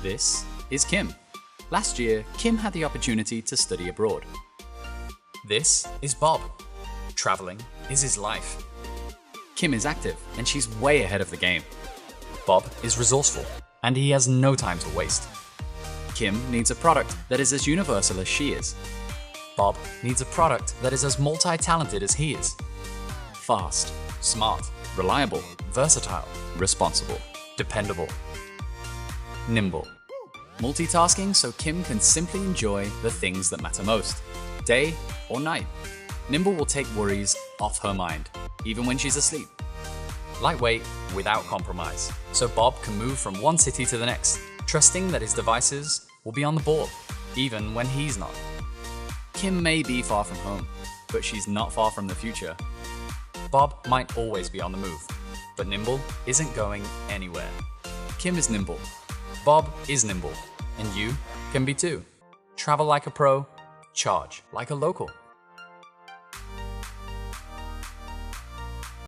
This is Kim. Last year, Kim had the opportunity to study abroad. This is Bob. Traveling is his life. Kim is active and she's way ahead of the game. Bob is resourceful and he has no time to waste. Kim needs a product that is as universal as she is. Bob needs a product that is as multi-talented as he is. Fast, smart, reliable, versatile, responsible, dependable. Nimble. Multitasking so Kim can simply enjoy the things that matter most, day or night. Nimble will take worries off her mind, even when she's asleep. Lightweight without compromise, so Bob can move from one city to the next, trusting that his devices will be on the board, even when he's not. Kim may be far from home, but she's not far from the future. Bob might always be on the move, but Nimble isn't going anywhere. Kim is nimble, Bob is nimble, and you can be too. Travel like a pro, charge like a local.